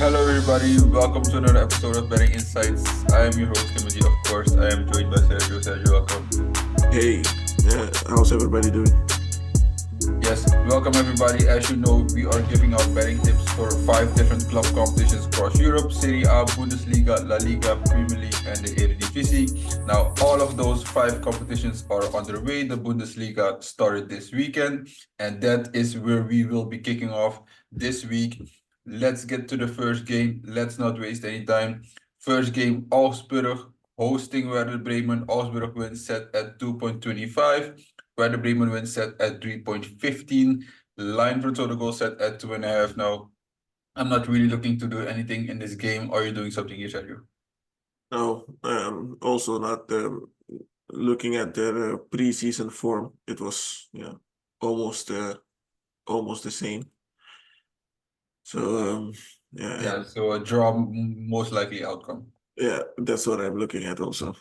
Hello, everybody. Welcome to another episode of Betting Insights. I am your host, Timothy. Of course, I am joined by Sergio. Sergio, welcome. Hey, how's everybody doing? Yes, welcome, everybody. As you know, we are giving out betting tips for 5 different club competitions across Europe: Serie A, Bundesliga, La Liga, Premier League, and the Eredivisie. Now, all of those 5 competitions are underway. The Bundesliga started this weekend, and that is where we will be kicking off this week. Let's get to the first game. Let's not waste any time. First game, Augsburg hosting Werder Bremen. Augsburg wins set at 2.25. Werder Bremen wins set at 3.15. Line for total goal set at 2.5. Now, I'm not really looking to do anything in this game. Are you doing something here, Sergio? No, also not looking at their preseason form. It was almost almost the same. So Yeah, so a draw, most likely outcome. yeah, that's what I'm looking at also.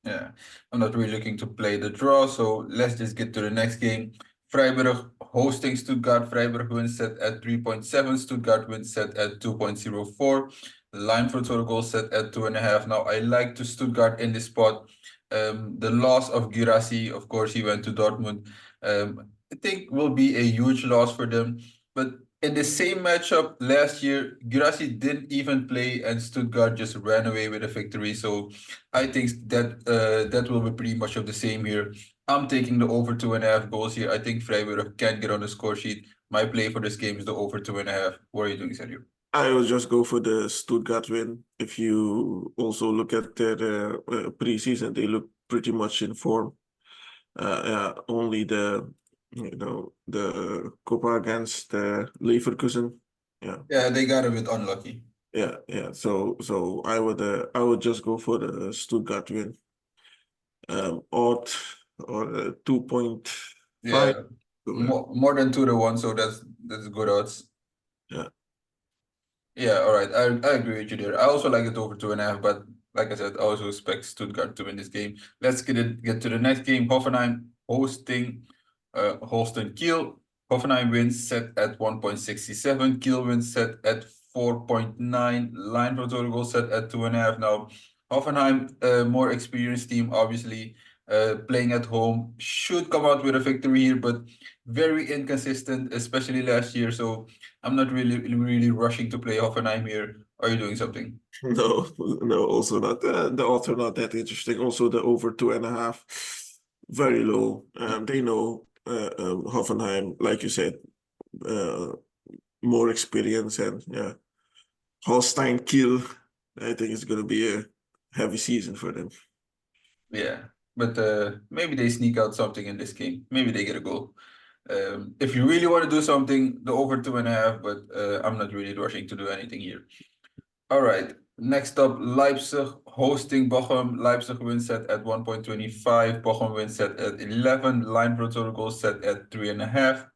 Yeah, I'm not really looking to play the draw, so let's just get to the next game. Freiburg hosting Stuttgart. Freiburg wins set at 3.7. Stuttgart wins set at 2.04. Line for total goal set at 2.5. Now, I like to Stuttgart in this spot. The loss of Girassi, of course, he went to Dortmund. I think will be a huge loss for them. But in the same matchup last year, Girassi didn't even play, and Stuttgart just ran away with a victory. So I think that will be pretty much of the same here. I'm taking the over 2.5 goals here. I think Freiburg can get on the score sheet. My play for this game is the over 2.5. What are you doing, Sergio? I will just go for the Stuttgart win. If you also look at their preseason, they look pretty much in form. Only the Copa against Leverkusen. Yeah, Yeah, they got a bit unlucky. yeah. So I would just go for the Stuttgart win. Odd or 2.5. Yeah, more than 2-1, so that's good odds. Yeah. Yeah, all right. I agree with you there. I also like it over 2.5, but like I said, I also expect Stuttgart to win this game. Let's get to the next game. Hoffenheim hosting Holstein Kiel. Hoffenheim wins set at 1.67. Kiel wins set at 4.9. Line for total goal set at 2.5. Now, Hoffenheim, more experienced team, obviously, playing at home, should come out with a victory here, but very inconsistent, especially last year. So I'm not really rushing to play Hoffenheim here. Are you doing something? No, no, also not. The odds are not that interesting. Also, the over 2.5, very low. They know Hoffenheim, like you said, uh, more experience and yeah, Holstein Kiel. I think it's going to be a heavy season for them. Yeah, but maybe they sneak out something in this game. Maybe they get a goal. If you really want to do something, the over 2.5, but I'm not really rushing to do anything here. All right. Next up, Leipzig hosting Bochum. Leipzig wins set at 1.25. Bochum wins set at 11. Line for total goals set at 3.5.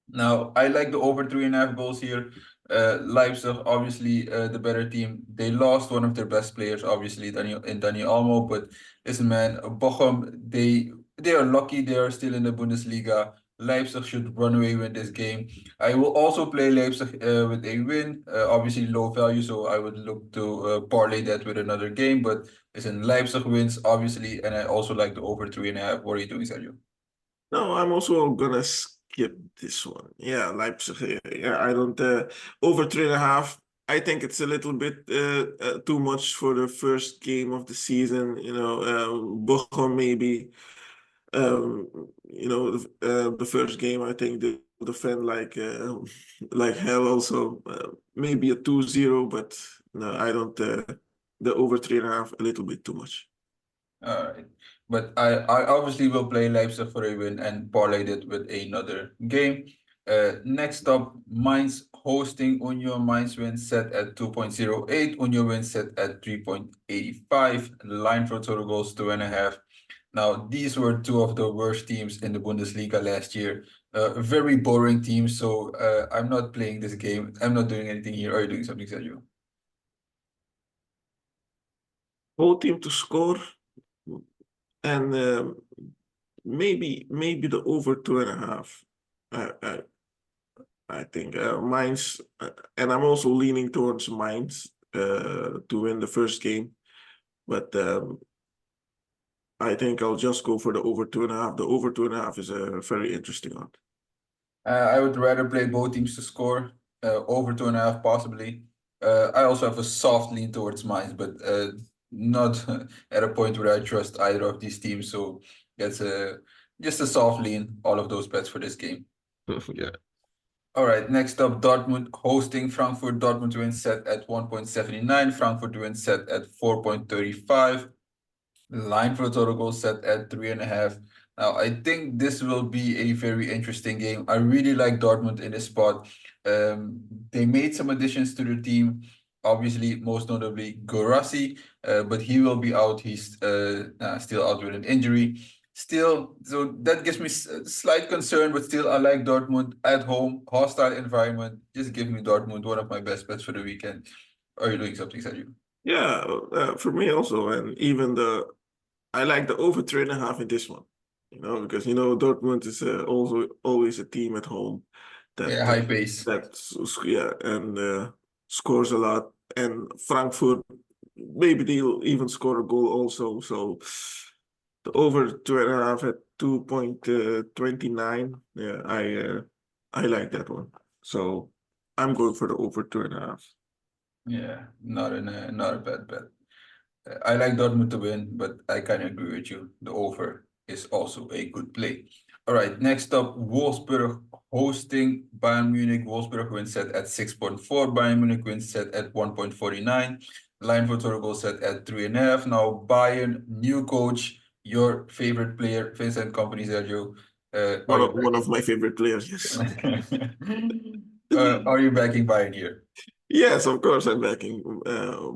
Now, I like the over 3.5 goals here. Leipzig, obviously, the better team. They lost one of their best players, obviously, Dani Olmo. But listen, man, Bochum, they are lucky they are still in the Bundesliga. Leipzig should run away with this game. I will also play Leipzig with a win. Obviously, low value, so I would look to parlay that with another game. But listen, Leipzig wins, obviously, and I also like the over 3.5. What are you doing, Sergio? No, I'm also gonna skip this one. Yeah, Leipzig. Yeah, I don't over 3.5. I think it's a little bit too much for the first game of the season. Bochum maybe. The first game I think they will defend like hell. Also, maybe a 2-0, but no, I don't. The over 3.5 a little bit too much. All right. But I obviously will play Leipzig for a win and parlay it with another game. Next up, Mainz hosting Union. Mainz wins set at 2.08. Union wins set at 3.85. Line for total goals 2.5. Now, these were two of the worst teams in the Bundesliga last year. Very boring teams, so I'm not playing this game. I'm not doing anything here. Are you doing something, Sergio? Whole team to score and maybe the over 2.5. I I think Mainz, and I'm also leaning towards Mainz to win the first game, but I think I'll just go for the over 2.5. The over 2.5 is a very interesting one. I would rather play both teams to score, over 2.5 possibly. I also have a soft lean towards Mainz, but not at a point where I trust either of these teams. So that's just a soft lean, all of those bets for this game. Yeah. All right, next up, Dortmund hosting Frankfurt. Dortmund wins set at 1.79. Frankfurt wins set at 4.35. Line for the total goal set at 3.5. Now, I think this will be a very interesting game. I really like Dortmund in this spot. They made some additions to the team, obviously, most notably Guirassy, but he will be out. He's still out with an injury. Still, so that gives me slight concern, but still, I like Dortmund at home, hostile environment. Just give me Dortmund, one of my best bets for the weekend. Are you doing something, Sergio? Yeah, for me also, and even I like the over 3.5 in this one. Because Dortmund is also always a team at home that Yeah, high pace. and scores a lot. And Frankfurt, maybe they'll even score a goal also. So the over 2.5 at 2.29. Yeah, I like that one. So I'm going for the over 2.5. Yeah, not a bad bet. I like Dortmund to win, but I kind of agree with you. The over is also a good play. All right, next up, Wolfsburg hosting Bayern Munich. Wolfsburg wins set at 6.4. Bayern Munich wins set at 1.49. Line for total goal set at 3.5. Now, Bayern, new coach, your favorite player, Vincent Kompany, Sergio. Are you One of my favorite players, yes. Are you backing Bayern here? Yes, of course I'm backing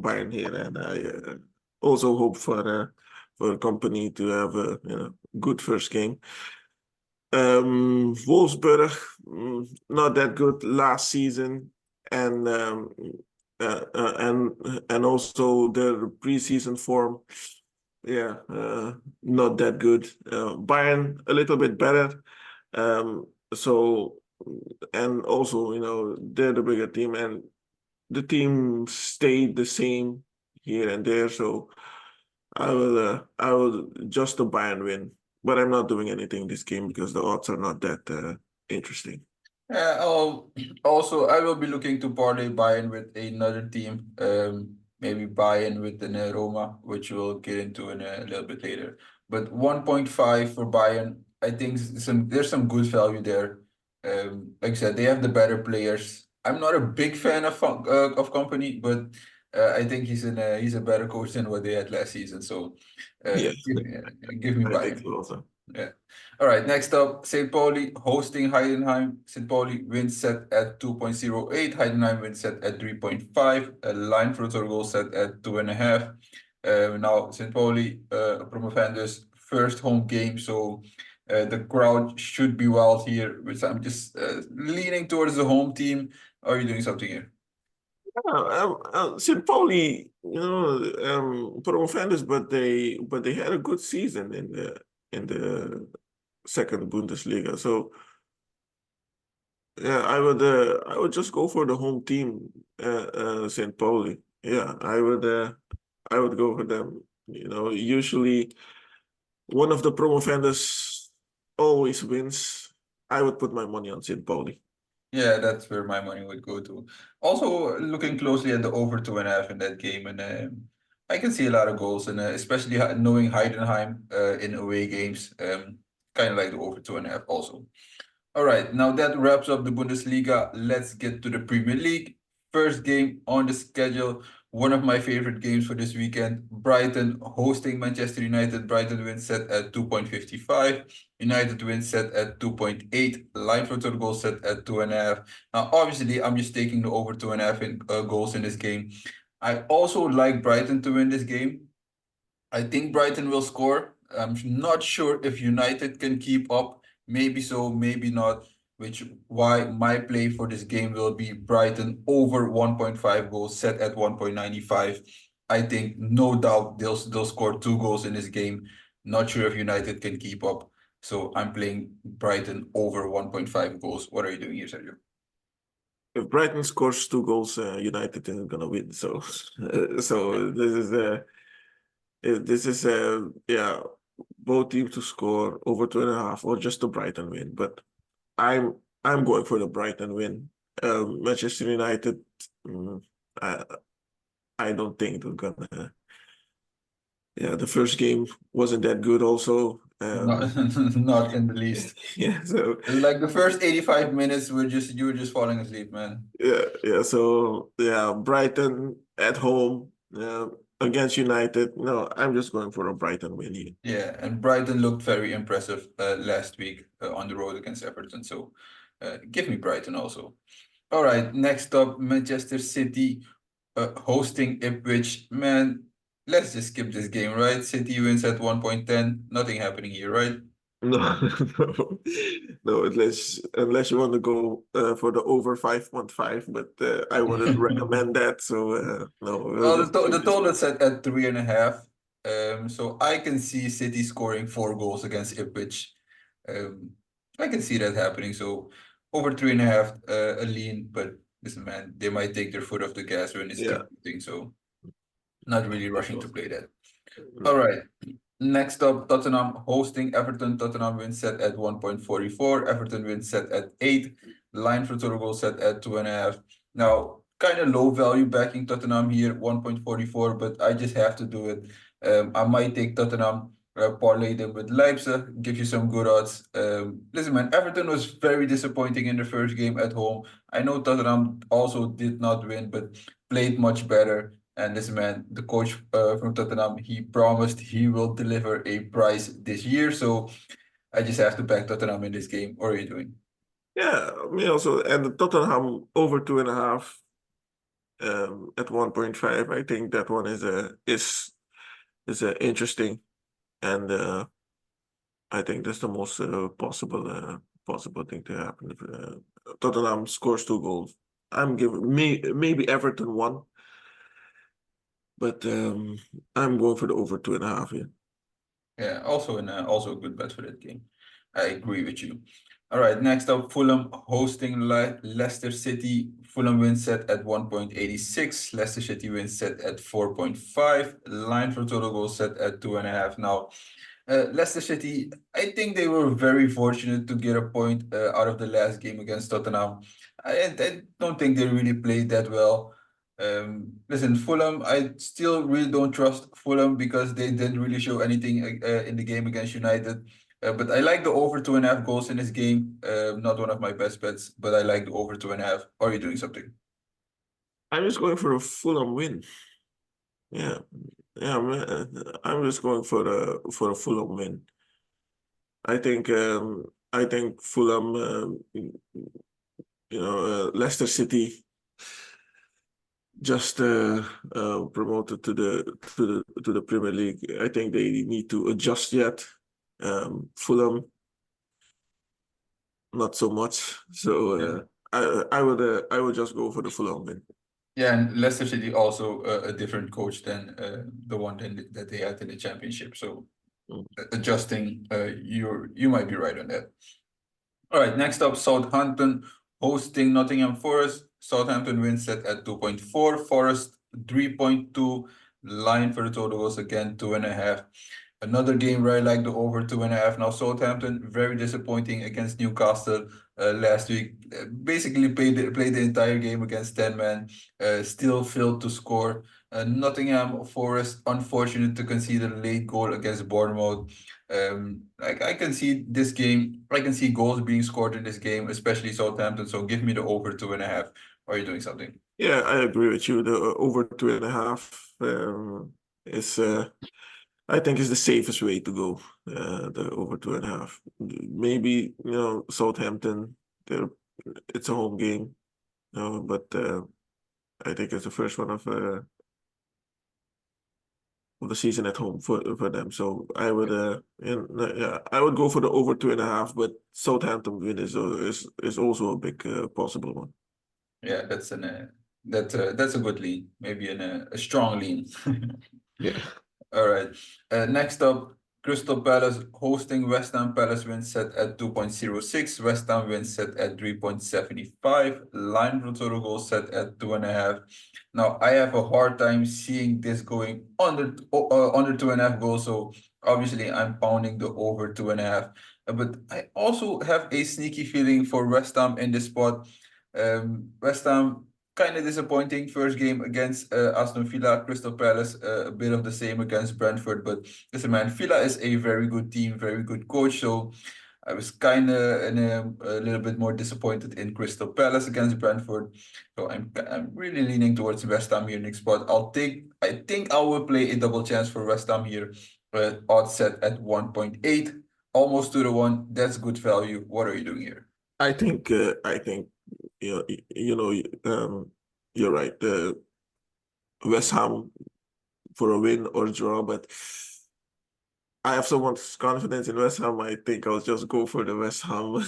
Bayern here, and I also hope for a company to have a good first game. Wolfsburg, not that good last season, and and also their preseason form, yeah, not that good. Bayern a little bit better. So and also they're the bigger team, and the team stayed the same here and there. So I will just a Bayern win, but I'm not doing anything this game because the odds are not that interesting. Also, I will be looking to parlay Bayern with another team, maybe Bayern with the Roma, which we'll get into in a little bit later. But 1.5 for Bayern, I think there's some good value there. Like I said, they have the better players. I'm not a big fan of Company, but I think he's a better coach than what they had last season. So Yeah, give me I think Bayern. so also. Yeah. All right. Next up, St. Pauli hosting Heidenheim. St. Pauli wins set at 2.08. Heidenheim wins set at 3.5. A line for total goal set at 2.5. Now St. Pauli, Promovendus first home game, so the crowd should be wild here. Which I'm just leaning towards the home team. Are you doing something here? St. Pauli, promovendus, but they had a good season in the second Bundesliga. So yeah, I would just go for the home team, St. Pauli. Yeah, I would go for them. Usually one of the promovendus always wins. I would put my money on St. Pauli. Yeah, that's where my money would go to. Also, looking closely at the over 2.5 in that game, and I can see a lot of goals, and especially knowing Heidenheim in away games, kind of like the over 2.5 also. All right, now that wraps up the Bundesliga. Let's get to the Premier League. First game on the schedule, one of my favorite games for this weekend. Brighton hosting Manchester United. Brighton wins set at 2.55. United wins set at 2.8. Line for total goal set at 2.5. Now, obviously, I'm just taking the over 2.5 in, goals in this game. I also like Brighton to win this game. I think Brighton will score. I'm not sure if United can keep up. Maybe so, maybe not. Which why my play for this game will be Brighton over 1.5 goals set at 1.95. I think no doubt they'll score 2 goals in this game. Not sure if United can keep up. So I'm playing Brighton over 1.5 goals. What are you doing here, Sergio? if Brighton scores 2 goals, United isn't gonna win. So, so this is yeah, both teams to score over 2.5 or just the Brighton win. But I'm I'm going for the Brighton win. Manchester United, mm, I I don't think they're gonna. Yeah, the first game wasn't that good. Also, Not, not in the least. yeah. So Like the first 85 minutes you were just falling asleep, man. yeah. So yeah, Brighton at home against United. No, I'm just going for a Brighton win here. Yeah, and Brighton looked very impressive last week on the road against Everton. So give me Brighton also. All right, next up, Manchester City hosting Ipswich. Man, let's just skip this game, right? City wins at 1.10. Nothing happening here, right? No, no, no. Unless you want to go for the over 5.5, but I wouldn't recommend that. So no, we'll Well, just the skip this total one. is set at 3.5. So I can see City scoring 4 goals against Ipswich. Um, I can see that happening. So over 3.5, a lean, but listen, man, they might take their foot off the gas when it's Yeah, team thing. So not really of rushing to course. play that. All No. right. Next up, Tottenham hosting Everton. Tottenham wins set at 1.44. Everton wins set at 8. Line for total goal set at 2.5. Now, kind of low value backing Tottenham here, 1.44, but I just have to do it. I might take Tottenham, parlay them with Leipzig, give you some good odds. Listen, man, Everton was very disappointing in the first game at home. I know Tottenham also did not win, but played much better. And listen, man, the coach from Tottenham, he promised he will deliver a prize this year. So I just have to back Tottenham in this game. What are you doing? Yeah, me also. And the Tottenham over 2.5 at 1.5. I think that one is interesting, and I think that's the most possible thing to happen. If Tottenham scores 2 goals, I'm giving maybe Everton one, but I'm going for the over 2.5 here. Yeah, also a good bet for that game. I agree with you. All right, next up, Fulham hosting Leicester City. Fulham wins set at 1.86. Leicester City wins set at 4.5. Line for total goals set at 2.5. Now, Leicester City, I think they were very fortunate to get a point out of the last game against Tottenham. I don't think they really played that well. Listen, Fulham, I still really don't trust Fulham because they didn't really show anything in the game against United. But I like the over 2.5 goals in this game. Not one of my best bets, but I like the over 2.5. Are you doing something? I'm just going for a Fulham win. Yeah, yeah, man. I'm just going for a Fulham win. I think Fulham, Leicester City just promoted to the Premier League. I think they need to adjust yet. Fulham, not so much. So Yeah. I would just go for the Fulham win. Yeah, and Leicester City also a different coach than the one that they had in the championship. So Mm. adjusting, you might be right on that. All right, next up, Southampton hosting Nottingham Forest. Southampton wins set at 2.4. Forest 3.2. Line for the total was again 2.5. Another game where I like the over 2.5. Now Southampton very disappointing against Newcastle last week. Basically played the entire game against 10 men. Still failed to score. Nottingham Forest unfortunate to concede a late goal against Bournemouth. I can see this game. I can see goals being scored in this game, especially Southampton. So give me the over 2.5. Are you doing something? Yeah, I agree with you. The over 2.5 is I think is the safest way to go. The over 2.5. Maybe Southampton. They're, it's a home game, but I think it's the first one of the season at home for them. So I would yeah, I would go for the over 2.5, but Southampton win is also a big possible one. Yeah, that's a good lean. Maybe a strong lean. Yeah. All right. Next up, Crystal Palace hosting West Ham. Palace win set at 2.06. West Ham win set at 3.75. Line for total goal set at 2.5. Now I have a hard time seeing this going under 2.5 goals. So obviously I'm pounding the over 2.5. But I also have a sneaky feeling for West Ham in this spot. West Ham kind of disappointing first game against Aston Villa. Crystal Palace a bit of the same against Brentford, but listen, man, Villa is a very good team, very good coach. So I was kind of a little bit more disappointed in Crystal Palace against Brentford. So I'm really leaning towards West Ham here next spot. I think I will play a double chance for West Ham here. Odds set at 1.8, almost to the 1. That's good value. What are you doing here? I think you're right. West Ham for a win or draw, but I have so much confidence in West Ham. I think I'll just go for the West Ham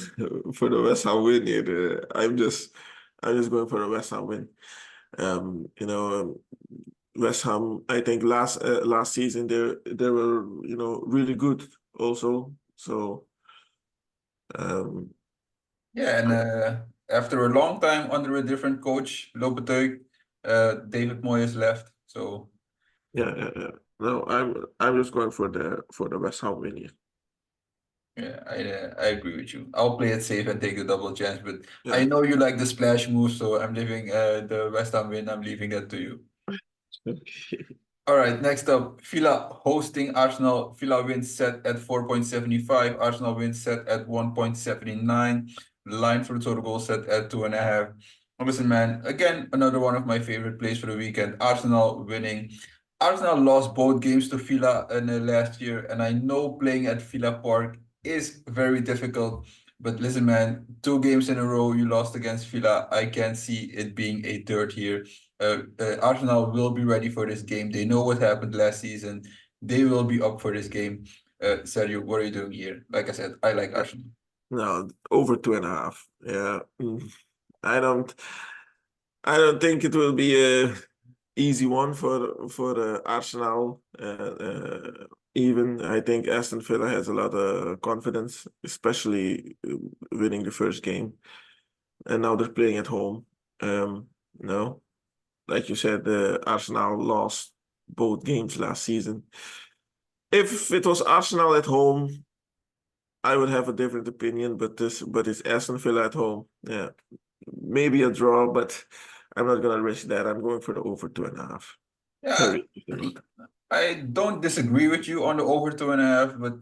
for the West Ham win here. I'm just going for a West Ham win. West Ham. I think last season they were really good also. So Yeah, and after a long time under a different coach, Lopetegui, David Moyes left. So yeah. No, I'm just going for the West Ham win here. yeah, I agree with you. I'll play it safe and take the double chance, but Yeah. I know you like the splash move, so I'm leaving the West Ham win. I'm leaving that to you. All right, next up, Villa hosting Arsenal. Villa wins set at 4.75. Arsenal wins set at 1.79. Line for the total goal set at 2.5. Listen, man, again, another one of my favorite plays for the weekend. Arsenal winning. Arsenal lost both games to Villa in the last year, and I know playing at Villa Park is very difficult. But listen, man, 2 games in a row you lost against Villa. I can't see it being a third here. Arsenal will be ready for this game. They know what happened last season. They will be up for this game. Sergio, what are you doing here? Like I said, I like Arsenal. No, over 2.5. Yeah. I don't think it will be a easy one for Arsenal. Even I think Aston Villa has a lot of confidence, especially winning the first game, and now they're playing at home. No, like you said, Arsenal lost both games last season. If it was Arsenal at home, I would have a different opinion, but it's Aston Villa at home. Yeah, maybe a draw, but I'm not gonna risk that. I'm going for the over 2.5. Yeah, Very. I don't disagree with you on the over 2.5, but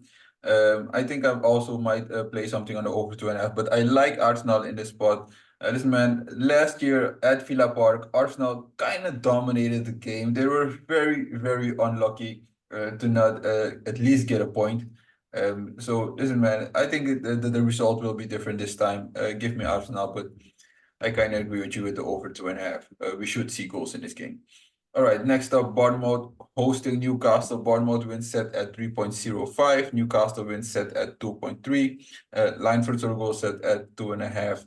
I think I also might play something on the over 2.5. But I like Arsenal in this spot. Listen, man, last year at Villa Park, Arsenal kind of dominated the game. They were very, very unlucky to not at least get a point. So listen, man, I think the result will be different this time. Give me Arsenal, but I kind of agree with you with the over 2.5. We should see goals in this game. All right, next up, Bournemouth hosting Newcastle. Bournemouth wins set at 3.05. Newcastle wins set at 2.3. Line for total goal set at 2.5.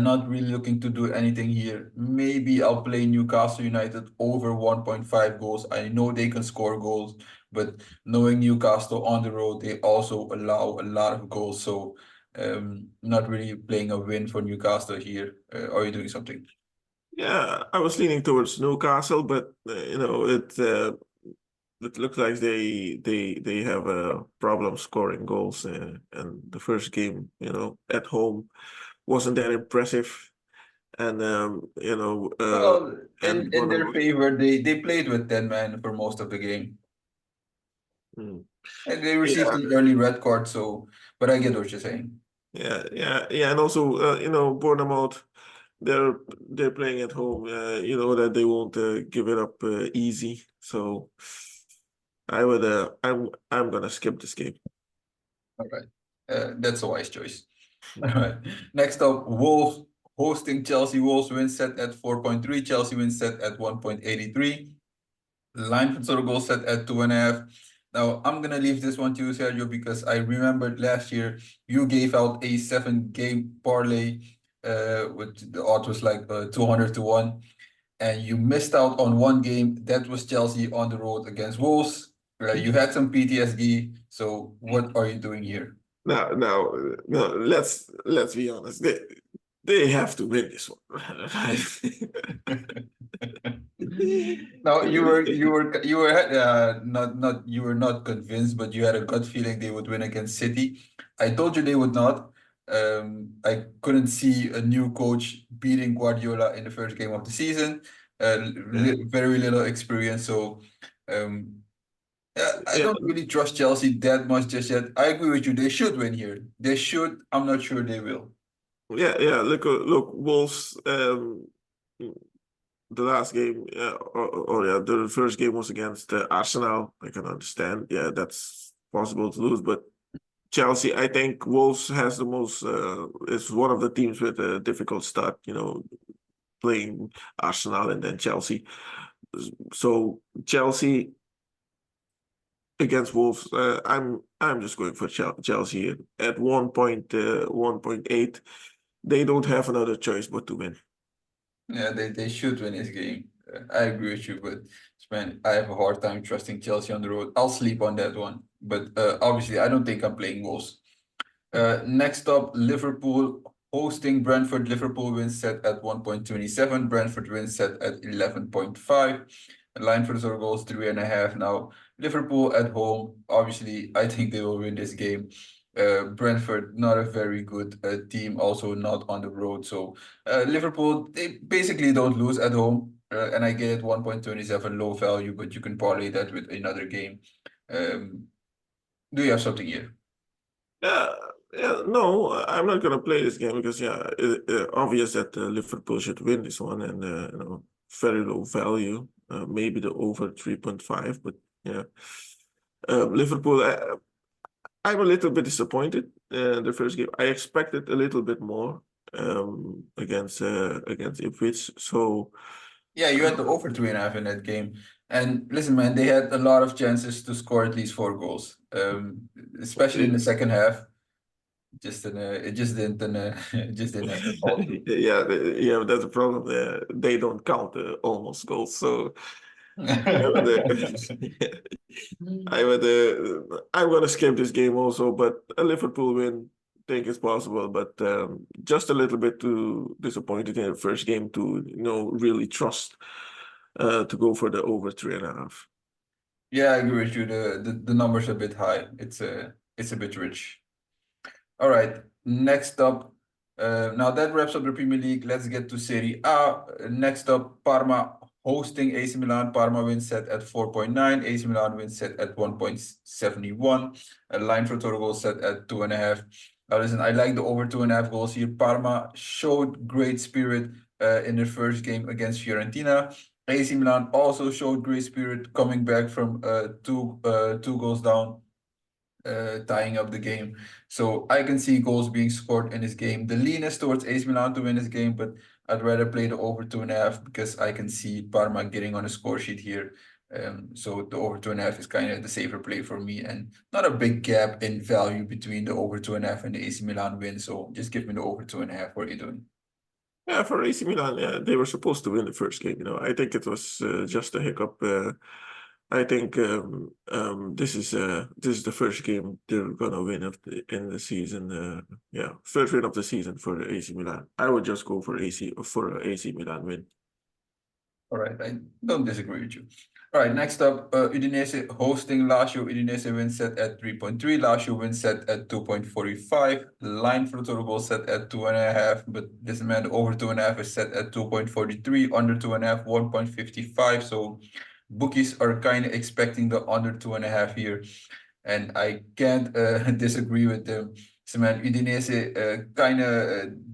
Not really looking to do anything here. Maybe I'll play Newcastle United over 1.5 goals. I know they can score goals, but knowing Newcastle on the road, they also allow a lot of goals. So not really playing a win for Newcastle here. Are you doing something? Yeah, I was leaning towards Newcastle, but it looks like they have a problem scoring goals, and the first game, at home, wasn't that impressive, and Well, and in their Bournemouth. favor, they played with 10 men for most of the game. Mm. And they received Yeah, an early red card, so but I get what you're saying. and also Bournemouth, they're playing at home. You know that they won't give it up easy. So I'm gonna skip this game. All right. That's a wise choice. All right. Next up, Wolves hosting Chelsea. Wolves win set at 4.3. Chelsea win set at 1.83. Line for total goal set at 2.5. Now I'm gonna leave this one to you, Sergio, because I remembered last year you gave out a 7-game parlay, with the odds was like 200 to 1, and you missed out on one game. That was Chelsea on the road against Wolves. You had some PTSD, so what are you doing here? Now, let's be honest. They have to win this one. No, you were not you were not convinced, but you had a gut feeling they would win against City. I told you they would not. I couldn't see a new coach beating Guardiola in the first game of the season. Yeah, Very little experience, so um, I yeah, don't really trust Chelsea that much just yet. I agree with you. They should win here. They should. I'm not sure they will. yeah. Look, Wolves. The last game, yeah, the first game was against Arsenal. I can understand. Yeah, that's possible to lose, but Chelsea, I think Wolves has the most. Is one of the teams with a difficult start. Playing Arsenal and then Chelsea. So Chelsea against Wolves, I'm just going for Chelsea at 1.8. They don't have another choice but to win. Yeah, they should win this game. I agree with you, but man, I have a hard time trusting Chelsea on the road. I'll sleep on that one. But obviously, I don't think I'm playing Wolves. Next up, Liverpool hosting Brentford. Liverpool wins set at 1.27. Brentford wins set at 11.5. Line for the sort of goals 3.5. Now, Liverpool at home. Obviously, I think they will win this game. Brentford, not a very good team, also not on the road. So Liverpool, they basically don't lose at home. And I get it, 1.27 low value, but you can parlay that with another game. Um, do you have something here? Yeah, yeah. No, I'm not gonna play this game because obvious that Liverpool should win this one and very low value. Maybe the over 3.5, but yeah. Liverpool. I'm a little bit disappointed the first game. I expected a little bit more against Ipswich. So Yeah, you had the over 3.5 in that game. And listen, man, they had a lot of chances to score at least 4 goals. Especially in the second half. It just didn't it just didn't fall through. yeah, that's a problem. They don't count almost goals. So I would, I'm gonna skip this game also, but a Liverpool win, think it's possible, but just a little bit too disappointed in the first game to really trust to go for the over 3.5. Yeah, I agree with you. The numbers are a bit high. It's a bit rich. All right. Next up, now that wraps up the Premier League. Let's get to Serie A. Next up, Parma hosting AC Milan. Parma wins set at 4.9. AC Milan wins set at 1.71. A line for total goals set at 2.5. Now listen, I like the over 2.5 goals here. Parma showed great spirit in their first game against Fiorentina. AC Milan also showed great spirit coming back from two goals down, tying up the game. So I can see goals being scored in this game. The lean is towards AC Milan to win this game, but I'd rather play the over 2.5 because I can see Parma getting on a score sheet here. So the over 2.5 is kind of the safer play for me, and not a big gap in value between the over 2.5 and the AC Milan win. So just give me the over 2.5. What are you doing? Yeah, for AC Milan, yeah, they were supposed to win the first game. I think it was just a hiccup. I think this is the first game they're gonna win in the season. Yeah, first win of the season for AC Milan. I would just go for AC Milan win. All right, I don't disagree with you. All right, next up, Udinese hosting Lazio. Udinese wins set at 3.3. Lazio wins set at 2.45. Line for the total goal set at 2.5. But this man over 2.5 is set at 2.43. Under 2.5, 1.55. So bookies are kind of expecting the under 2.5 here, and I can't disagree with them. So man, Udinese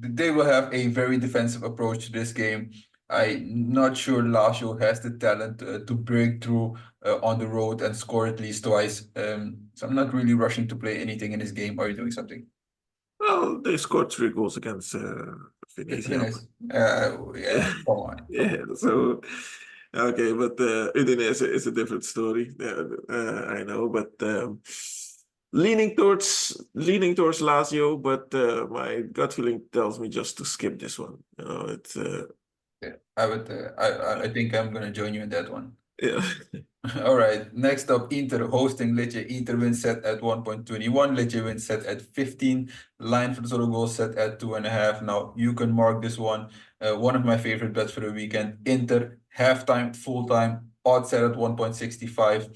they will have a very defensive approach to this game. I'm not sure Lazio has the talent to break through on the road and score at least twice. So I'm not really rushing to play anything in this game. Are you doing something? Well, they scored 3 goals against Venezia. Finish. Yeah, come on. Come Yeah, so okay, but Udinese is a different story. I know, but leaning towards Lazio, but my gut feeling tells me just to skip this one. It's Yeah, I would. I think I'm gonna join you in that one. yeah. All right. Next up, Inter hosting Lecce. Inter wins set at 1.21. Lecce wins set at 15. Line for the total goal set at 2.5. Now you can mark this one. One of my favorite bets for the weekend. Inter halftime, full time, odds set at 1.65.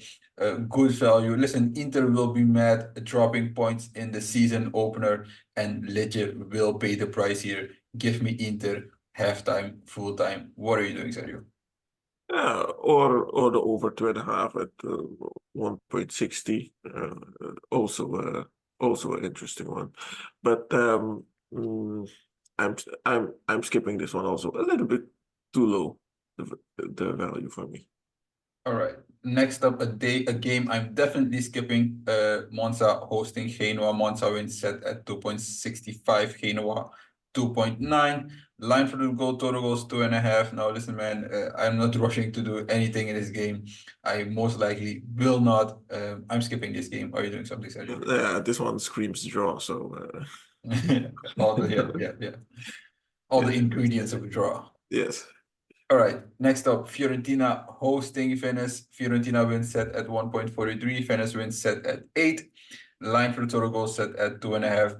Good value. Listen, Inter will be mad dropping points in the season opener, and Lecce will pay the price here. Give me Inter halftime, full time. What are you doing, Sergio? Yeah, or the over 2.5 at 1.60. Also an interesting one, but mm, I'm skipping this one also a little bit too low the value for me. All right. Next up, a game I'm definitely skipping. Monza hosting Genoa. Monza wins set at 2.65. Genoa 2.9. Line for the goal total goals 2.5. Now listen, man, I'm not rushing to do anything in this game. I most likely will not. I'm skipping this game. Are you doing something, Sergio? Yeah, this one screams draw. So All the yeah. All the yeah, ingredients of a draw. yes. All right, next up, Fiorentina hosting Venice. Fiorentina wins set at 1.43. Venice wins set at 8. Line for the total goal set at 2.5.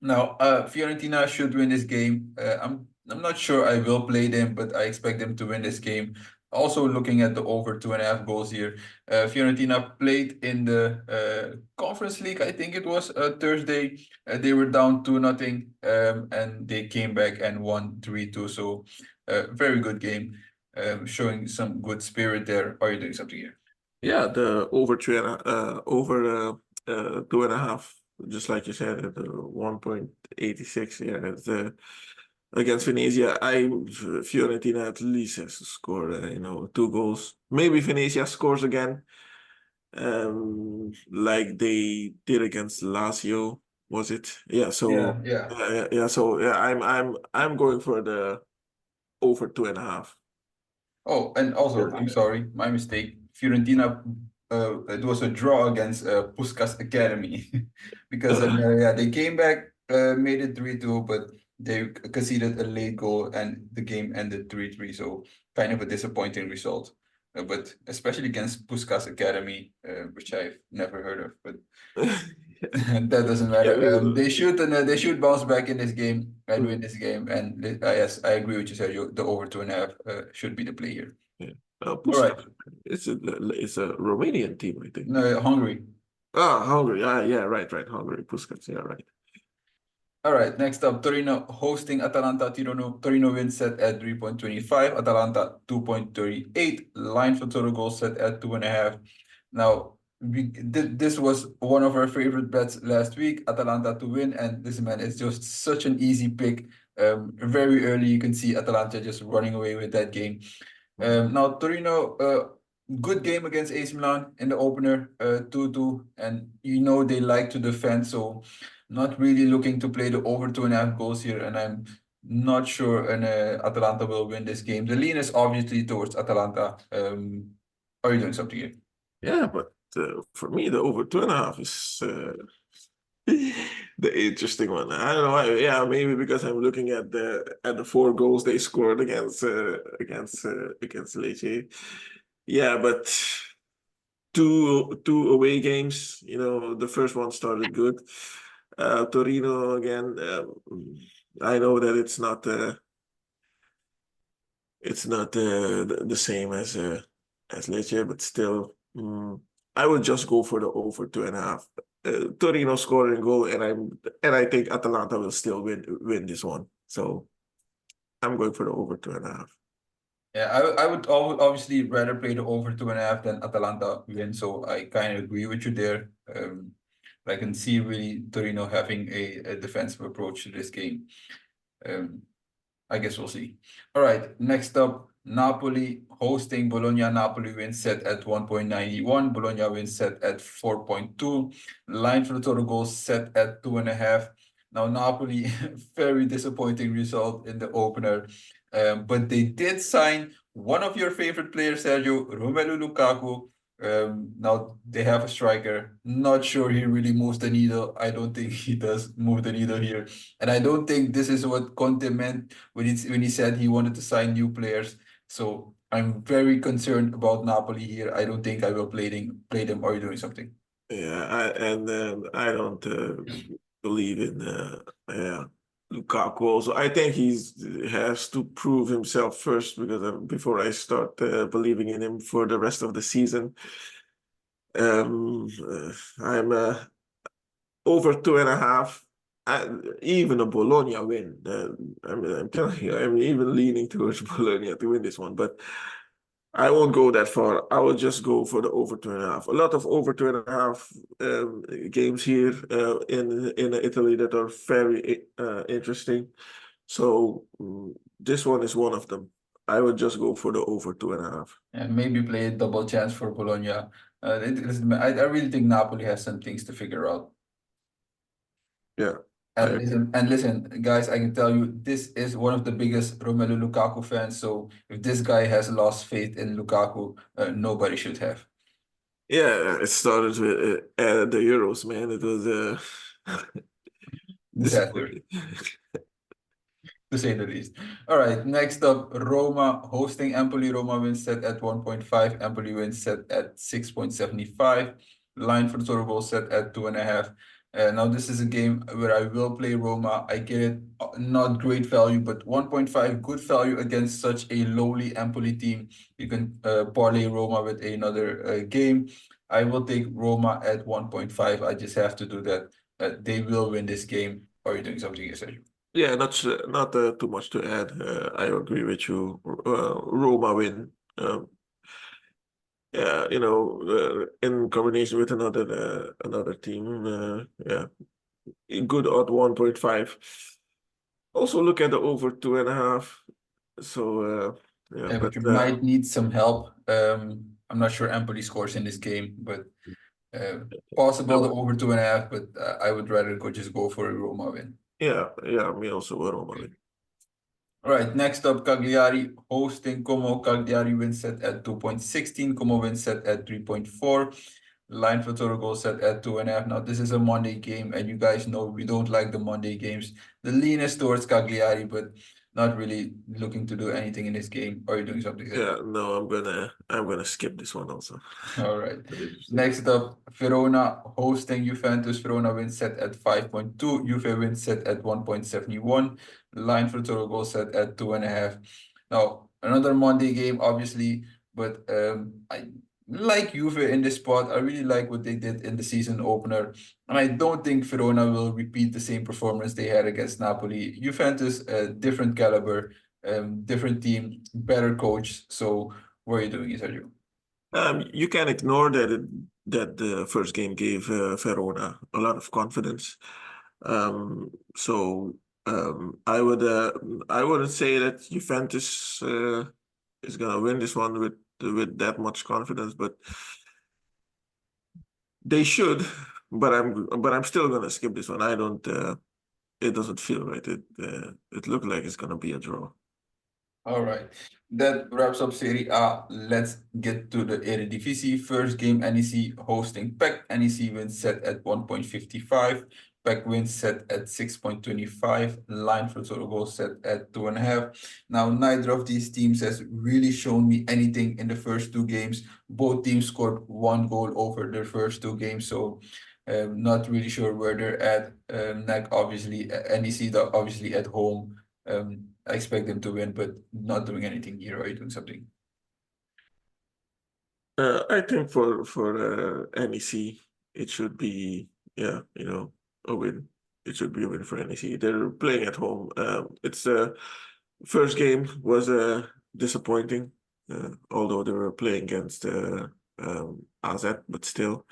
Now, Fiorentina should win this game. I'm not sure I will play them, but I expect them to win this game. Also, looking at the over 2.5 goals here, Fiorentina played in the Conference League. I think it was Thursday. They were down 2-0, and they came back and won 3-2. So, very good game, showing some good spirit there. Are you doing something here? Yeah, the over over 2.5, just like you said, at 1.86. Yeah, it's, against Venezia, Fiorentina at least has to score, 2 goals. Maybe Venezia scores again, like they did against Lazio, was it? Yeah. So Yeah. yeah. So yeah, I'm going for the over 2.5. Oh, and also, I'm sorry, my mistake. Fiorentina, it was a draw against Puskás Academy because yeah, they came back, made it 3-2, but they conceded a late goal and the game ended 3-3. So kind of a disappointing result. But especially against Puskás Academy, which I've never heard of, but that doesn't Yeah, matter. They should bounce back in this game and win this game. And yes, I agree with you, Sergio. The over 2.5 should be the play here. yeah. All right. Puskás, it's a Romanian team, I think. No, Hungary. Ah, Hungary. Ah, yeah, right. Hungary, Puskás. Yeah, right. All right, next up, Torino hosting Atalanta. Torino wins set at 3.25. Atalanta 2.38. Line for total goals set at 2.5. Now, this was one of our favorite bets last week, Atalanta to win, and this man is just such an easy pick. Very early, you can see Atalanta just running away with that game. Now, Torino, good game against AC Milan in the opener, 2-2, and they like to defend, so not really looking to play the over 2.5 goals here, and I'm not sure Atalanta will win this game. The lean is obviously towards Atalanta. Are you doing something here? Yeah, but for me, the over 2.5 is the interesting one. I don't know why. Yeah, maybe because I'm looking at the 4 goals they scored against Lecce. Yeah, but two away games. The first one started good. Torino again. I know that it's not the same as Lecce, but still, I would just go for the over 2.5. Torino scoring goal, and I think Atalanta will still win this one. So I'm going for the over 2.5. Yeah, I would obviously rather play the over 2.5 than Atalanta win, so I kind of agree with you there. I can see really Torino having a defensive approach to this game. Um, I guess we'll see. All right, next up, Napoli hosting Bologna. Napoli wins set at 1.91. Bologna wins set at 4.2. Line for the total goals set at 2.5. Now, Napoli, very disappointing result in the opener. But they did sign one of your favorite players, Sergio, Romelu Lukaku. Now they have a striker. Not sure he really moves the needle. I don't think he does move the needle here. And I don't think this is what Conte meant when he said he wanted to sign new players. So I'm very concerned about Napoli here. I don't think I will play them. Are you doing something? Yeah, I don't believe in yeah, Lukaku also. I think has to prove himself first because before I start believing in him for the rest of the season. I'm over 2.5. Even a Bologna win. I'm telling you, I'm even leaning towards Bologna to win this one, but I won't go that far. I will just go for the over 2.5. A lot of over 2.5 games here in Italy that are very interesting. So this one is one of them. I would just go for the over 2.5. And maybe play a double chance for Bologna. Listen, I really think Napoli has some things to figure out. Yeah. And listen, guys, I can tell you this is one of the biggest Romelu Lukaku fans. So if this guy has lost faith in Lukaku, nobody should have. Yeah, it started with the Euros, man. It was Disaster, disappointing. to say the least. All right, next up, Roma hosting Empoli. Roma wins set at 1.5. Empoli wins set at 6.75. Line for total goal set at 2.5. Now this is a game where I will play Roma. I get it, not great value, but 1.5 good value against such a lowly Empoli team. You can parlay Roma with another game. I will take Roma at 1.5. I just have to do that. They will win this game. Are you doing something, Sergio? Yeah, not too much to add. I agree with you. Roma win. Yeah, in combination with another team. Yeah, good odd 1.5. Also look at the over 2.5. So yeah, Yeah, but but you might need some help. I'm not sure Empoli scores in this game, but possible the no, over 2.5. But I would rather just go for a Roma win. yeah, me also Roma win. All right, next up, Cagliari hosting Como. Cagliari wins set at 2.16. Como wins set at 3.4. Line for total goal set at 2.5. Now, this is a Monday game, and you guys know we don't like the Monday games. The leanest towards Cagliari, but not really looking to do anything in this game. Are you doing something, Sergio? Yeah, no, I'm gonna skip this one also. All right. Not interested. Next up, Verona hosting Juventus. Verona wins set at 5.2. Juve wins set at 1.71. Line for total goal set at 2.5. Now, another Monday game, obviously, but I like Juve in this spot. I really like what they did in the season opener. And I don't think Verona will repeat the same performance they had against Napoli. Juventus, different caliber, different team, better coach. So, what are you doing, Sergio? You can ignore that the first game gave Verona a lot of confidence. So I wouldn't say that Juventus is gonna win this one with that much confidence, but they should. But I'm still gonna skip this one. I don't. It doesn't feel right. It looked like it's gonna be a draw. All right. That wraps up Serie A. Let's get to the Eredivisie. First game, NEC hosting PEC. NEC wins set at 1.55. PEC wins set at 6.25. Line for total goals set at 2.5. Now, neither of these teams has really shown me anything in the first two games. Both teams scored one goal over their first two games, so not really sure where they're at. NEC obviously, NEC obviously at home. I expect them to win, but not doing anything here. Are you doing something? I think for NEC, it should be a win. It should be a win for NEC. They're playing at home. It's first game was disappointing, although they were playing against AZ, but still.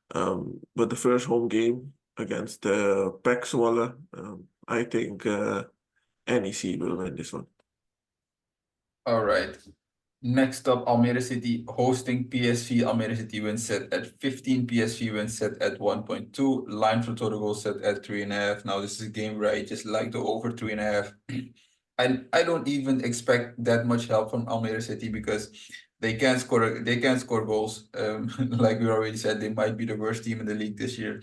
But the first home game against PEC Zwolle, I think NEC will win this one. All right. Next up, Almere City hosting PSV. Almere City wins set at 15. PSV wins set at 1.2. Line for total goal set at 3.5. Now, this is a game where I just like the over 3.5. I don't even expect that much help from Almere City because they can't score goals. Like we already said, they might be the worst team in the league this year.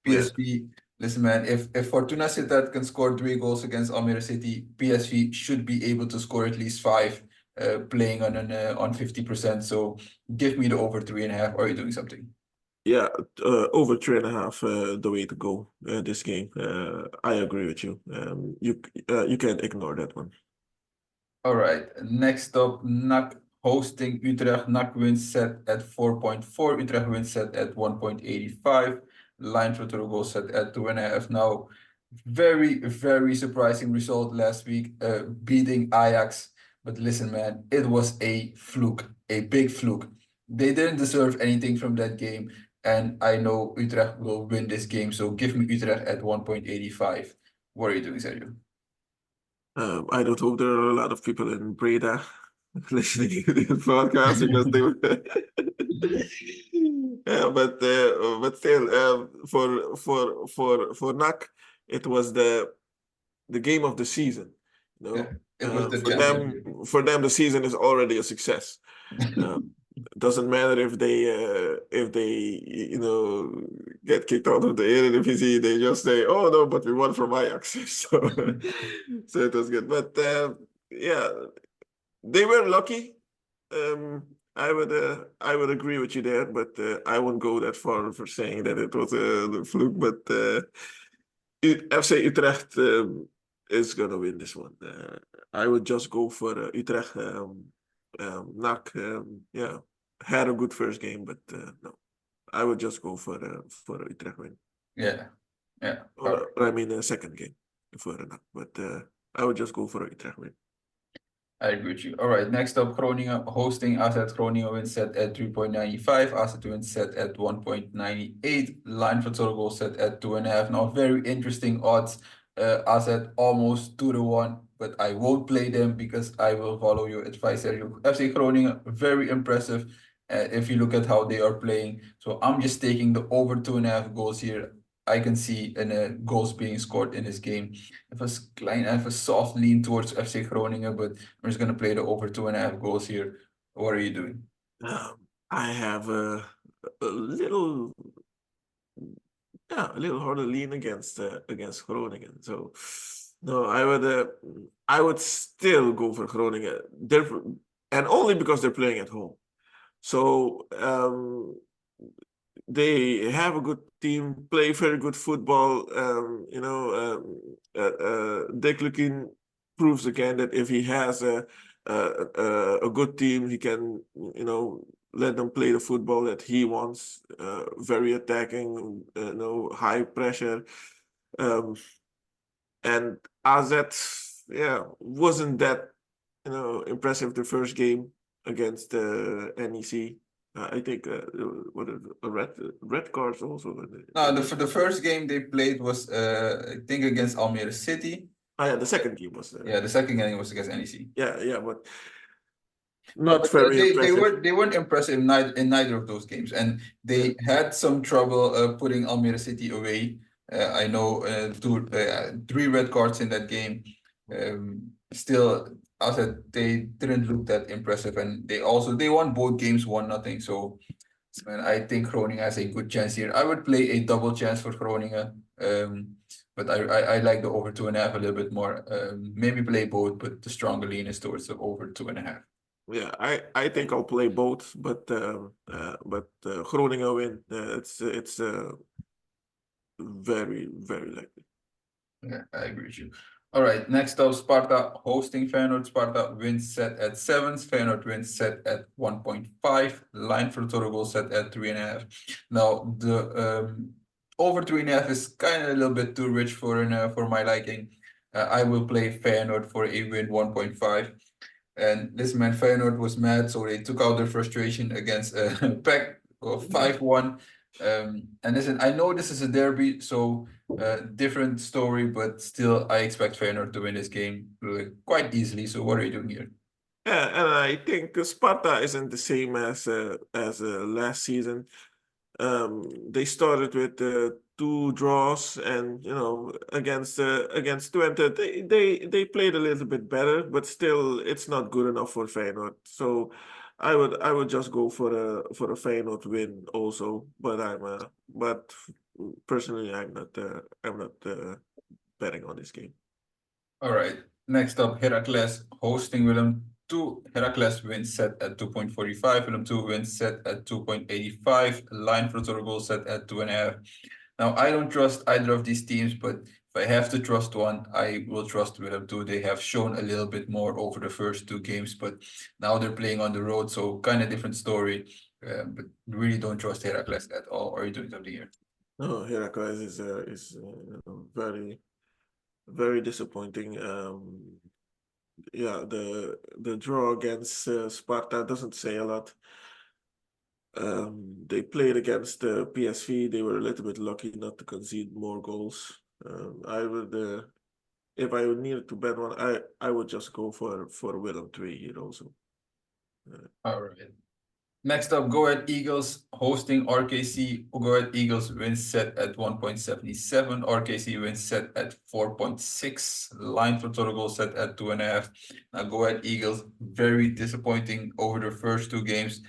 Yeah. PSV, listen, man, if Fortuna Sittard can score 3 goals against Almere City, PSV should be able to score at least 5. playing on 50%. So give me the over 3.5. Or are you doing something? Yeah, over 3.5, the way to go this game. I agree with you. You can't ignore that one. All right. Next up, NAC hosting Utrecht. NAC wins set at 4.4. Utrecht wins set at 1.85. Line for total goal set at 2.5. Now, very, very surprising result last week, beating Ajax. But listen, man, it was a fluke, a big fluke. They didn't deserve anything from that game. And I know Utrecht will win this game. So give me Utrecht at 1.85. What are you doing, Sergio? I don't hope there are a lot of people in Breda listening to this podcast because they yeah, but still, for NAC, it was the game of the season. You Yeah, know, it was the champion. for them, the season is already a success. Doesn't matter if they get kicked out of the Eredivisie, they just say, "Oh no, but we won from Ajax," so it was good. But yeah, they were lucky. I would agree with you there, but I won't go that far for saying that it was a fluke. But FC Utrecht is gonna win this one. I would just go for Utrecht. NAC, yeah, had a good first game, but no, I would just go for Utrecht win. Yeah, yeah. Or I mean, a second game for NAC, but I would just go for Utrecht win. I agree with you. All right, next up, Groningen hosting AZ. Groningen wins set at 3.95. AZ wins set at 1.98. Line for total goal set at 2.5. Now, very interesting odds. AZ almost 2-1, but I won't play them because I will follow your advice there. FC Groningen, very impressive if you look at how they are playing. So I'm just taking the over 2.5 goals here. I can see goals being scored in this game. I have a soft lean towards FC Groningen, but I'm just gonna play the over 2.5 goals here. What are you doing? I have a little, a little harder lean against Groningen. So no, I would still go for Groningen. And only because they're playing at home. So they have a good team, play very good football. Dick Lukien proves again that if he has a good team, he can, let them play the football that he wants. Very attacking, high pressure. And AZ, wasn't that, impressive the first game against NEC. I think what a red cards also. No, the first game they played was I think against Almere City. Oh yeah, the second game was. Yeah, the second game was against NEC. Yeah, but not very impressive. They weren't impressive in neither of those games, and they had some trouble putting Almere City away. I know 3 red cards in that game. Still, I said they didn't look that impressive, and they won both games 1-0. So, man, I think Groningen has a good chance here. I would play a double chance for Groningen. But I like the over 2.5 a little bit more. Maybe play both, but the stronger lean is towards the over 2.5. Yeah, I think I'll play both, but Groningen win. It's very, very likely. Yeah, I agree with you. All right, next up, Sparta hosting Feyenoord. Sparta wins set at 7. Feyenoord wins set at 1.5. Line for total goal set at 3.5. Now the over 3.5 is kind of a little bit too rich for my liking. I will play Feyenoord for a win 1.5. And this man Feyenoord was mad, so they took out their frustration against PEC 5-1. And listen, I know this is a derby, so different story, but still I expect Feyenoord to win this game quite easily. So what are you doing here? Yeah, and I think Sparta isn't the same as last season. They started with 2 draws, and against Twente, they played a little bit better, but still it's not good enough for Feyenoord. So I would just go for a Feyenoord win also, but personally I'm not betting on this game. All right. Next up, Heracles hosting Willem 2, Heracles wins set at 2.45. Willem 2 wins set at 2.85. Line for total goal set at 2.5. Now, I don't trust either of these teams, but if I have to trust one, I will trust Willem 2. They have shown a little bit more over the first 2 games, but now they're playing on the road, so kind of different story. But really don't trust Heracles at all. Or are you doing something here? No, Heracles is very, very disappointing. Yeah, the draw against Sparta doesn't say a lot. They played against PSV. They were a little bit lucky not to concede more goals. I would, if I would need to bet one, I would just go for Willem 3 here also. All right. Next up, Go Ahead Eagles hosting RKC. Go Ahead Eagles wins set at 1.77. RKC wins set at 4.6. Line for total goal set at 2.5. Now, Go Ahead Eagles, very disappointing over the first 2 games.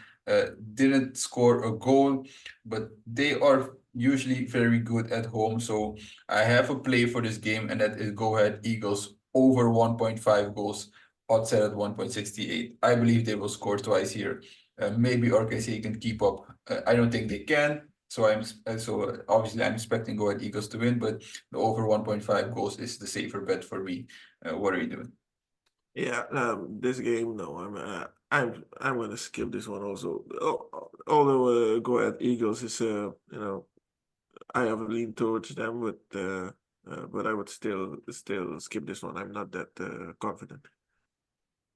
Didn't score a goal, but they are usually very good at home. So I have a play for this game, and that is Go Ahead Eagles over 1.5 goals. Odds set at 1.68. I believe they will score twice here. Maybe RKC can keep up. I don't think they can. So obviously I'm expecting Go Ahead Eagles to win, but the over 1.5 goals is the safer bet for me. What are you doing? Yeah, this game, no, I'm gonna skip this one also. Although Go Ahead Eagles is I have a lean towards them, but I would still skip this one. I'm not that confident.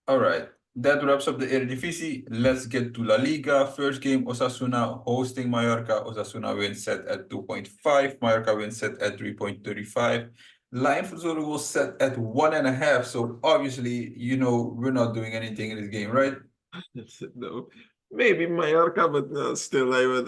All right, that wraps up the Eredivisie. Let's get to La Liga. First game, Osasuna hosting Mallorca. Osasuna wins set at 2.5. Mallorca wins set at 3.35. Line for total goal set at 1.5. So obviously, we're not doing anything in this game, right? No, maybe Mallorca, but no, still I would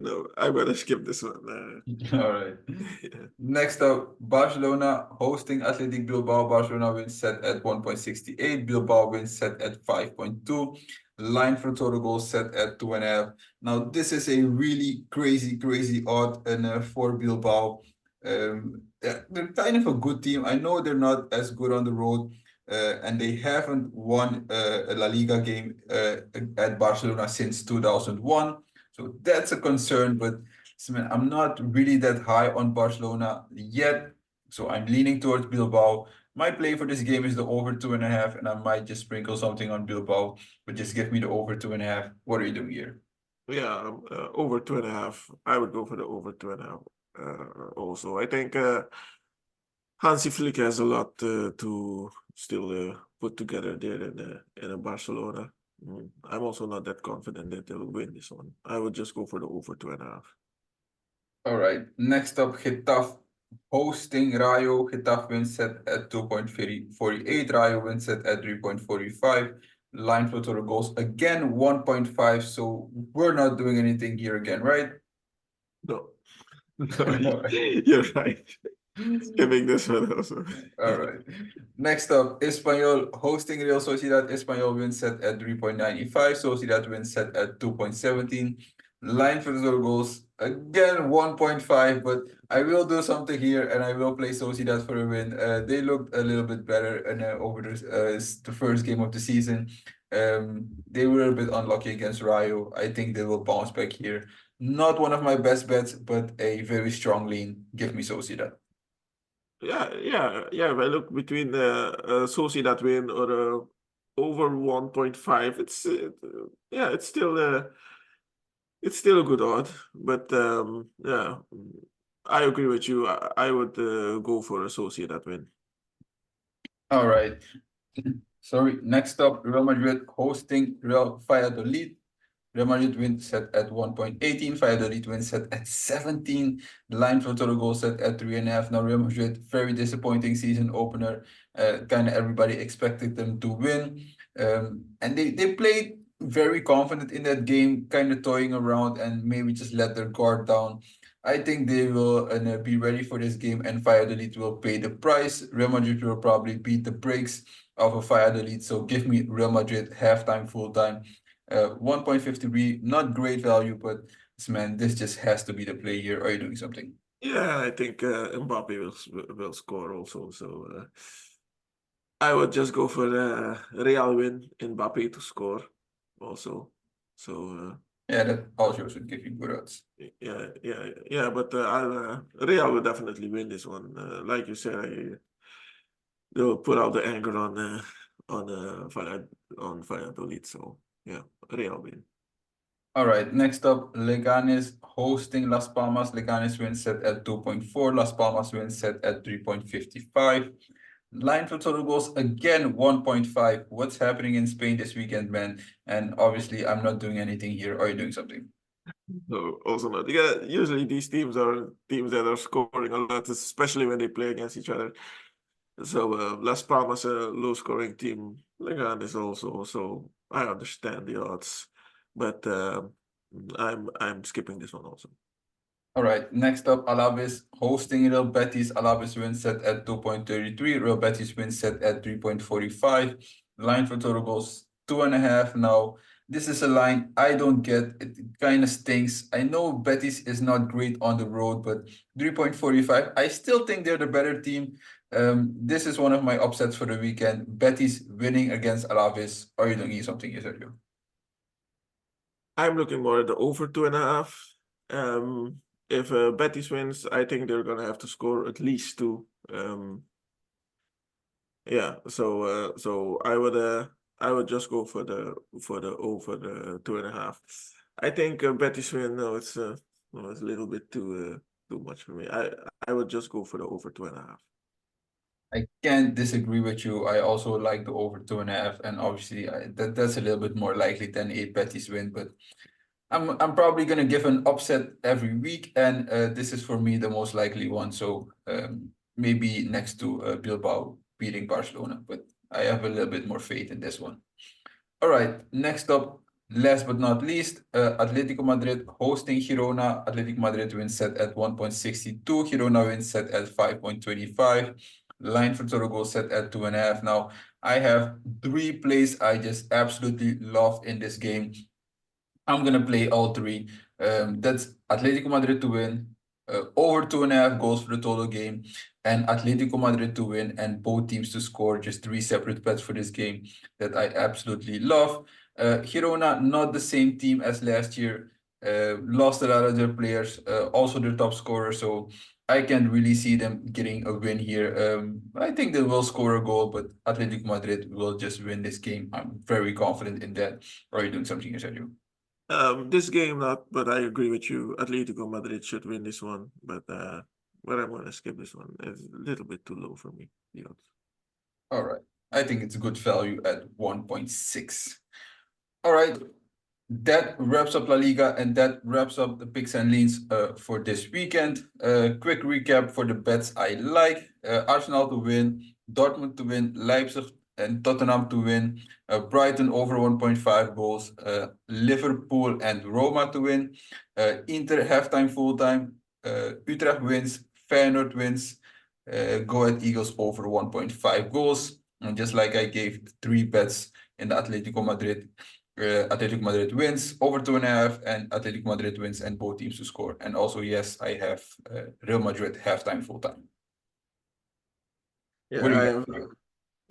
no, I would skip this one. All right. Yeah. Next up, Barcelona hosting Athletic Bilbao. Barcelona wins set at 1.68. Bilbao wins set at 5.2. Line for total goals set at 2.5. Now, this is a really crazy odd and for Bilbao. They're kind of a good team. I know they're not as good on the road, and they haven't won a La Liga game at Barcelona since 2001. So that's a concern, but man, I'm not really that high on Barcelona yet, so I'm leaning towards Bilbao. My play for this game is the over 2.5, and I might just sprinkle something on Bilbao, but just give me the over 2.5. What are you doing here? Yeah, over 2.5. I would go for the over 2.5. Also, I think Hansi Flick has a lot to still put together there in Barcelona. I'm also not that confident that they'll win this one. I would just go for the over 2.5. All right, next up, Getafe hosting Rayo. Getafe wins set at 2.48. Rayo wins set at 3.45. Line for total goals again 1.5. So we're not doing anything here again, right? No, no, you're right. Skipping this one also. All right. Next up, Espanyol hosting Real Sociedad. Espanyol wins set at 3.95. Sociedad wins set at 2.17. Line for the total goals again 1.5. But I will do something here and I will play Sociedad for a win. They looked a little bit better and over the first game of the season. They were a bit unlucky against Rayo. I think they will bounce back here. Not one of my best bets, but a very strong lean. Give me Sociedad. Yeah. If I look between the Sociedad win or over 1.5, it's still a good odd. But yeah, I agree with you. I would go for a Sociedad win. All right. Sorry. Next up, Real Madrid hosting Real Valladolid. Real Madrid wins set at 1.18. Valladolid wins set at 17. The line for total goal set at 3.5. Now Real Madrid, very disappointing season opener. Kind of everybody expected them to win. And they played very confident in that game, kind of toying around and maybe just let their guard down. I think they will be ready for this game, and Valladolid will pay the price. Real Madrid will probably beat the brakes of a Valladolid. So give me Real Madrid halftime, full time. 1.53, not great value, but man, this just has to be the play here. Are you doing something? Yeah, I think Mbappe will score also. So I would just go for the Real win, Mbappe to score also. So Yeah, that also should give you good odds. yeah. But Real will definitely win this one. Like you said, they'll put out the anger on Valladolid. So yeah, Real win. All right, next up, Leganes hosting Las Palmas. Leganes win set at 2.4. Las Palmas win set at 3.55. Line for total goals again 1.5. What's happening in Spain this weekend, man? And obviously, I'm not doing anything here. Are you doing something? No, also not. Yeah, usually these teams are teams that are scoring a lot, especially when they play against each other. So Las Palmas a low scoring team. Leganes also. So I understand the odds, but I'm skipping this one also. All right, next up, Alaves hosting Real Betis. Alaves win set at 2.33. Real Betis win set at 3.45. Line for total goals 2.5. Now, this is a line I don't get. It kind of stinks. I know Betis is not great on the road, but 3.45. I still think they're the better team. This is one of my upsets for the weekend. Betis winning against Alaves. Are you doing something, Sergio? I'm looking more at the over 2.5. If Betis wins, I think they're gonna have to score at least 2. Yeah, so I would just go for the over the 2.5. I think Betis win. No, it's a little bit too much for me. I would just go for the over 2.5. I can't disagree with you. I also like the over 2.5, and obviously that's a little bit more likely than a Betis win. But I'm probably gonna give an upset every week, and this is for me the most likely one. So maybe next to Bilbao beating Barcelona, but I have a little bit more faith in this one. All right, next up, last but not least, Atletico Madrid hosting Girona. Atletico Madrid wins set at 1.62. Girona wins set at 5.25. Line for total goal set at 2.5. Now, I have 3 plays I just absolutely loved in this game. I'm gonna play all 3. That's Atletico Madrid to win, over 2.5 goals for the total game, and Atletico Madrid to win and both teams to score. Just 3 separate bets for this game that I absolutely love. Girona, not the same team as last year. Lost a lot of their players, also their top scorer. So I can really see them getting a win here. I think they will score a goal, but Atletico Madrid will just win this game. I'm very confident in that. Or are you doing something, Sergio? This game not, but I agree with you. Atletico Madrid should win this one, but I'm gonna skip this one. It's a little bit too low for me, the odds. All right. I think it's a good value at 1.6. All right. That wraps up La Liga, and that wraps up the picks and leans for this weekend. Quick recap for the bets I like. Arsenal to win, Dortmund to win, Leipzig and Tottenham to win, Brighton over 1.5 goals, Liverpool and Roma to win, Inter halftime, full-time, Utrecht wins, Feyenoord wins, go at Eagles over 1.5 goals. And just like I gave 3 bets in the Atletico Madrid wins over 2.5, and Atletico Madrid wins and both teams to score. And also, yes, I have Real Madrid halftime, full-time.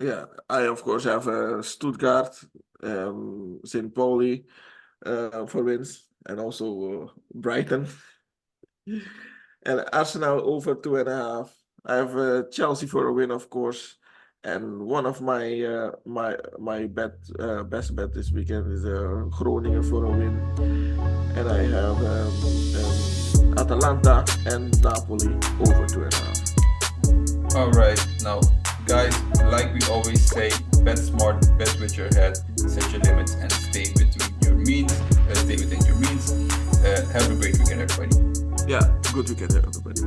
Yeah, I of course have Stuttgart, St. Pauli for wins, and also Brighton. And Arsenal over 2.5. I have Chelsea for a win, of course. And one of my best bet this weekend is Groningen for a win. And I have Atalanta and Napoli over 2.5. All right, now guys, like we always say, bet smart, bet with your head, set your limits, and stay within your means. Have a great weekend, everybody. Yeah, good weekend, everybody.